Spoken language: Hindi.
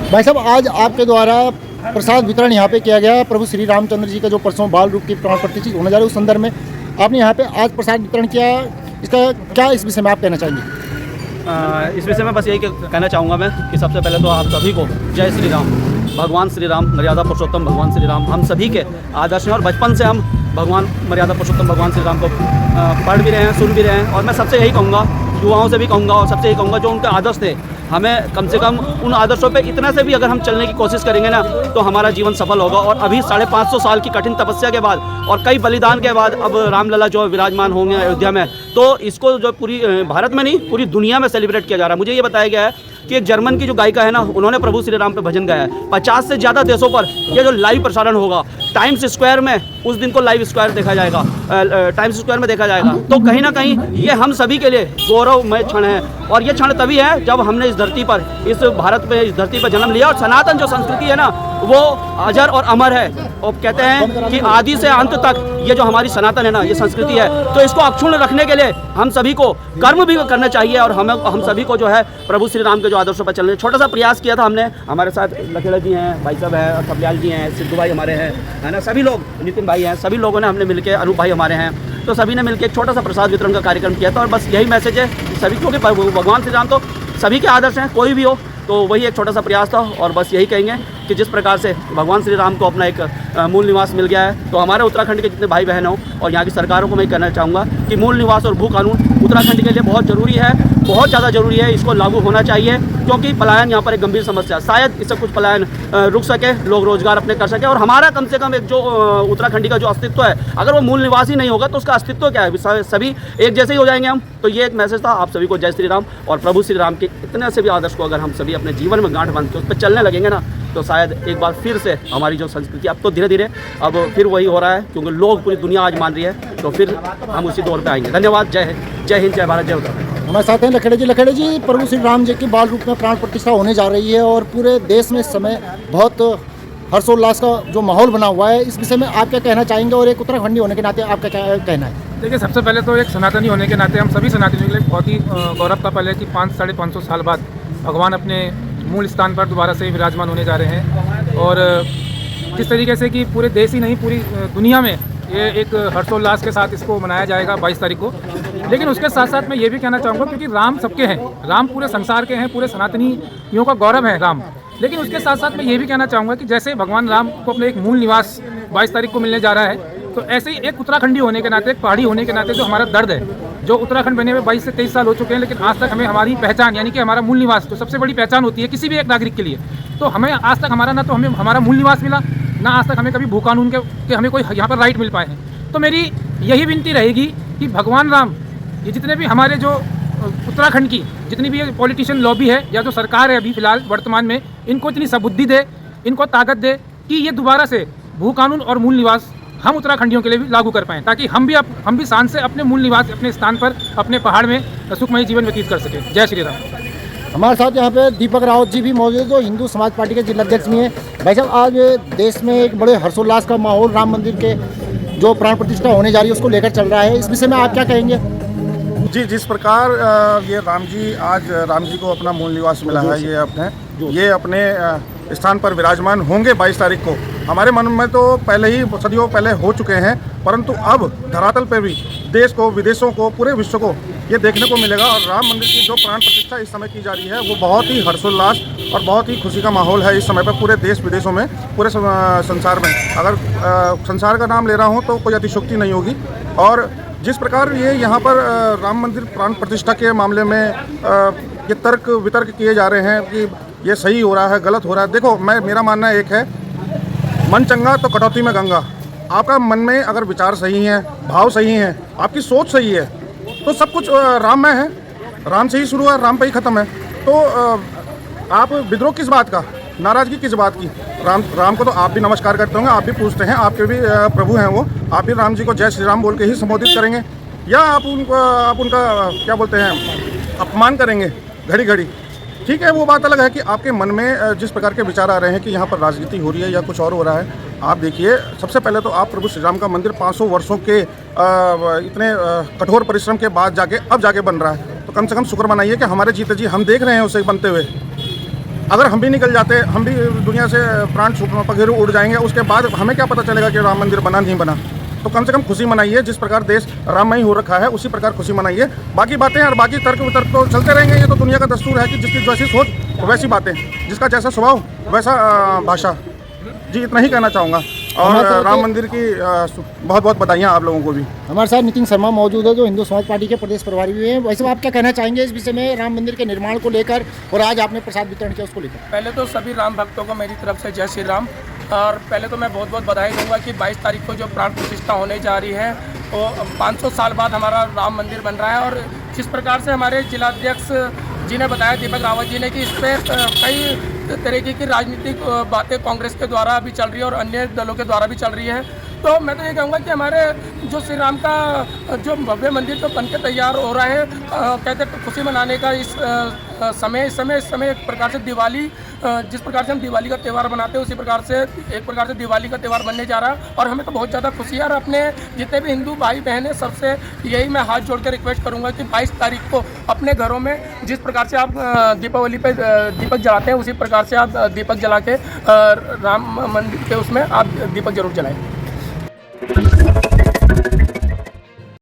भाई साहब, आज आपके द्वारा प्रसाद वितरण यहाँ पे किया गया। प्रभु श्री रामचंद्र जी का जो परसों बाल रूप की प्राण प्रतिष्ठित होने जा रहा है, उस संदर्भ में आपने यहाँ पे आज प्रसाद वितरण किया। इसका क्या इस विषय में आप कहना चाहेंगे? इस विषय में बस यही कहना चाहूँगा मैं कि सबसे पहले तो आप सभी को जय श्री राम। भगवान श्री राम, मर्यादा पुरुषोत्तम भगवान श्री राम हम सभी के आदर्श हैं और बचपन से हम भगवान मर्यादा पुरुषोत्तम भगवान श्री राम को पढ़ भी रहे हैं, सुन भी रहे हैं। और मैं सबसे यही कहूँगा, युवाओं से भी कहूँगा और सबसे यही कहूँगा, जो उनके आदर्श थे, हमें कम से कम उन आदर्शों पे इतना से भी अगर हम चलने की कोशिश करेंगे ना, तो हमारा जीवन सफल होगा। और अभी 550 साल की कठिन तपस्या के बाद और कई बलिदान के बाद अब रामलला जो विराजमान होंगे अयोध्या में, तो इसको जो पूरी भारत में नहीं पूरी दुनिया में सेलिब्रेट किया जा रहा है। मुझे ये बताया गया है कि एक जर्मन की जो गायिका है ना, उन्होंने प्रभु श्री राम पे भजन गाया है। 50 से ज़्यादा देशों पर ये जो लाइव प्रसारण होगा, टाइम्स स्क्वायर में उस दिन को लाइव स्क्वायर देखा जाएगा, टाइम्स स्क्वायर में देखा जाएगा। तो कहीं ना कहीं ये हम सभी के लिए गौरवमय क्षण है। और ये क्षण तभी है जब हमने इस धरती पर, इस भारत में, इस धरती पर जन्म लिया। और सनातन जो संस्कृति है ना, वो अजर और अमर है। और कहते हैं कि आदि से अंत तक ये जो हमारी सनातन है ना, ये संस्कृति है, तो इसको अक्षुण्ण रखने के लिए हम सभी को कर्म भी करना चाहिए। और हम सभी को जो है प्रभु श्री राम के जो आदर्शों पर चलने, छोटा सा प्रयास किया था हमने। हमारे साथ लखेड़ा जी हैं, भाई साहब हैं, और कबल्याल जी हैं, सिद्धू भाई हमारे हैं, है ना, सभी लोग, नितिन भाई हैं, सभी लोगों ने हमने मिलकर, अनूप भाई हमारे हैं, तो सभी ने मिलकर एक छोटा सा प्रसाद वितरण का कार्यक्रम किया था। और बस यही मैसेज है सभी, क्योंकि भगवान श्री राम तो सभी के आदर्श हैं, कोई भी हो, तो वही एक छोटा सा प्रयास था। और बस यही कहेंगे कि जिस प्रकार से भगवान श्री राम को अपना एक मूल निवास मिल गया है, तो हमारे उत्तराखंड के जितने भाई बहन हो और यहाँ की सरकारों को मैं कहना चाहूँगा कि मूल निवास और भू कानून उत्तराखंड के लिए बहुत ज़रूरी है, बहुत ज़्यादा ज़रूरी है। इसको लागू होना चाहिए, क्योंकि पलायन यहाँ पर एक गंभीर समस्या है। शायद इससे कुछ पलायन रुक सके, लोग रोजगार अपने कर सके। और हमारा कम से कम एक जो उत्तराखंडी का जो अस्तित्व है, अगर वो मूल निवास ही नहीं होगा तो उसका अस्तित्व क्या है? सभी एक जैसे ही हो जाएंगे हम। तो ये एक मैसेज था आप सभी को, जय श्री राम। और प्रभु श्री राम के इतने से भी आदर्श को अगर हम सभी अपने जीवन में गांठ बांध के उस पर चलने लगेंगे ना, तो शायद एक बार फिर से हमारी जो संस्कृति, अब तो धीरे धीरे अब फिर वही हो रहा है, क्योंकि लोग पूरी दुनिया आज मान रही है, तो फिर हम उसी दौर पे आएंगे। धन्यवाद। जय हिंद, जय भारत, जय उत्तराखंड। हमारे साथ हैं लखेड़े जी। प्रभु श्री राम जी की बाल रूप में प्राण प्रतिष्ठा होने जा रही है और पूरे देश में इस समय बहुत हर्षोल्लास का जो माहौल बना हुआ है। इस विषय में आप क्या कहना चाहेंगे और एक उत्तराखंडी होने के नाते आपका क्या कहना है? देखिए, सबसे पहले तो एक सनातनी होने के नाते हम सभी सनातनियों के लिए बहुत ही गौरव का पल है कि 500-550 साल बाद भगवान अपने मूल स्थान पर दोबारा से विराजमान होने जा रहे हैं। और जिस तरीके से कि पूरे देश ही नहीं, पूरी दुनिया में ये एक हर्षोल्लास के साथ इसको मनाया जाएगा 22 तारीख को। लेकिन उसके साथ साथ मैं ये भी कहना चाहूँगा, क्योंकि राम सबके हैं, राम पूरे संसार के हैं, पूरे सनातनियों का गौरव है राम। लेकिन उसके साथ साथ मैं ये भी कहना चाहूँगा कि जैसे भगवान राम को अपने एक मूल निवास 22 तारीख को मिलने जा रहा है, तो ऐसे ही एक उत्तराखंडी होने के नाते, एक पहाड़ी होने के नाते जो हमारा दर्द है, जो उत्तराखंड बने हुए 22 से 23 साल हो चुके हैं, लेकिन आज तक हमें हमारी पहचान, यानी कि हमारा मूल निवास, जो सबसे बड़ी पहचान होती है किसी भी एक नागरिक के लिए, तो हमें आज तक हमारा, ना तो हमें हमारा मूल निवास मिला, ना आज तक हमें कभी भू कानून के हमें कोई यहाँ पर राइट मिल पाए हैं। तो मेरी यही विनती रहेगी कि भगवान राम, ये जितने भी हमारे जो उत्तराखंड की जितनी भी पॉलिटिशियन लॉबी है या जो सरकार है अभी फिलहाल वर्तमान में, इनको इतनी सबुद्धि दे, इनको ताकत दे कि ये दोबारा से भू कानून और मूल निवास हम उत्तराखंडियों के लिए भी लागू कर पाएँ, ताकि हम भी शान से अपने मूल निवास, अपने स्थान पर, अपने पहाड़ में सुखमय जीवन व्यतीत कर सकें। जय श्री राम। हमारे साथ यहाँ पे दीपक रावत जी भी मौजूद है, जो हिंदू समाज पार्टी के जिलाध्यक्ष भी हैं। भाई साहब, आज देश में एक बड़े हर्षोल्लास का माहौल राम मंदिर के जो प्राण प्रतिष्ठा होने जा रही है उसको लेकर चल रहा है। इस विषय में आप क्या कहेंगे? जी, जिस प्रकार ये आज राम जी को अपना मूल निवास मिला है, ये अपने स्थान पर विराजमान होंगे 22 तारीख को। हमारे मन में तो पहले ही सदियों पहले हो चुके हैं, परंतु अब धरातल पर भी देश को, विदेशों को, पूरे विश्व को ये देखने को मिलेगा। और राम मंदिर की जो प्राण प्रतिष्ठा इस समय की जा रही है, वो बहुत ही हर्षोल्लास और बहुत ही खुशी का माहौल है इस समय पर पूरे देश विदेशों में, पूरे संसार में। अगर संसार का नाम ले रहा हूँ तो कोई अतिशयोक्ति नहीं होगी। और जिस प्रकार ये यहाँ पर राम मंदिर प्राण प्रतिष्ठा के मामले में ये तर्क वितर्क किए जा रहे हैं कि ये सही हो रहा है, गलत हो रहा है। देखो, मेरा मानना एक है, मन चंगा तो कटौती में गंगा। आपका मन में अगर विचार सही हैं, भाव सही हैं, आपकी सोच सही है, तो सब कुछ राम में है। राम से ही शुरू है, राम पे ही ख़त्म है। तो आप विद्रोह किस बात का, नाराज़गी किस बात की? राम को तो आप भी नमस्कार करते होंगे, आप भी पूछते हैं, आपके भी प्रभु हैं वो, आप भी राम जी को जय श्री राम बोल के ही संबोधित करेंगे, या आप उनका क्या बोलते हैं, अपमान करेंगे घड़ी घड़ी? ठीक है, वो बात अलग है कि आपके मन में जिस प्रकार के विचार आ रहे हैं कि यहाँ पर राजनीति हो रही है या कुछ और हो रहा है। आप देखिए, सबसे पहले तो आप प्रभु श्री राम का मंदिर 500 वर्षों के इतने कठोर परिश्रम के बाद अब जाके बन रहा है, तो कम से कम शुक्र मनाइए कि हमारे जीते जी हम देख रहे हैं उसे बनते हुए। अगर हम भी निकल जाते, हम भी दुनिया से प्राण पखेरु उड़ जाएंगे, उसके बाद हमें क्या पता चलेगा कि राम मंदिर बना नहीं बना। तो कम से कम खुशी मनाइए, जिस प्रकार देश राममय हो रखा है उसी प्रकार खुशी मनाइए। बाकी बातें और बाकी तर्क वितर्क तो चलते रहेंगे, ये तो दुनिया का दस्तूर है कि जिसकी जैसी सोच वैसी बातें, जिसका जैसा स्वभाव वैसा भाषा। जी इतना ही कहना चाहूँगा। और राम मंदिर की बहुत बहुत बधाइयाँ आप लोगों को भी। हमारे साथ नितिन शर्मा मौजूद है जो हिंदू समाज पार्टी के प्रदेश प्रभारी भी हैं। वैसे आप क्या कहना चाहेंगे इस विषय में, राम मंदिर के निर्माण को लेकर और आज आपने प्रसाद वितरण किया उसको लेकर? पहले तो सभी राम भक्तों को मेरी तरफ से जय श्री राम। और पहले तो मैं बहुत बहुत बधाई दूंगा कि 22 तारीख को जो प्राण प्रतिष्ठा होने जा रही है वो 500 साल बाद हमारा राम मंदिर बन रहा है। और जिस प्रकार से हमारे जिलाध्यक्ष जी ने बताया, दीपक रावत जी ने, कि इस पर कई तरीके की राजनीतिक बातें कांग्रेस के द्वारा भी चल रही है और अन्य दलों के द्वारा भी चल रही है। तो मैं तो ये कहूँगा कि हमारे जो श्री राम का जो भव्य मंदिर जो बन के तैयार हो रहा है, कहते हैं खुशी मनाने का इस समय एक प्रकार से दिवाली, जिस प्रकार से हम दिवाली का त्यौहार बनाते हैं उसी प्रकार से एक प्रकार से दिवाली का त्यौहार बनने जा रहा है। और हमें तो बहुत ज़्यादा खुशी है। और अपने जितने भी हिंदू भाई बहन हैं सबसे यही मैं हाथ जोड़ कर रिक्वेस्ट करूँगा कि 22 तारीख को अपने घरों में जिस प्रकार से आप दीपावली पे दीपक जलाते हैं उसी प्रकार से आप दीपक जला के राम मंदिर के उसमें आप दीपक जरूर जलाएं।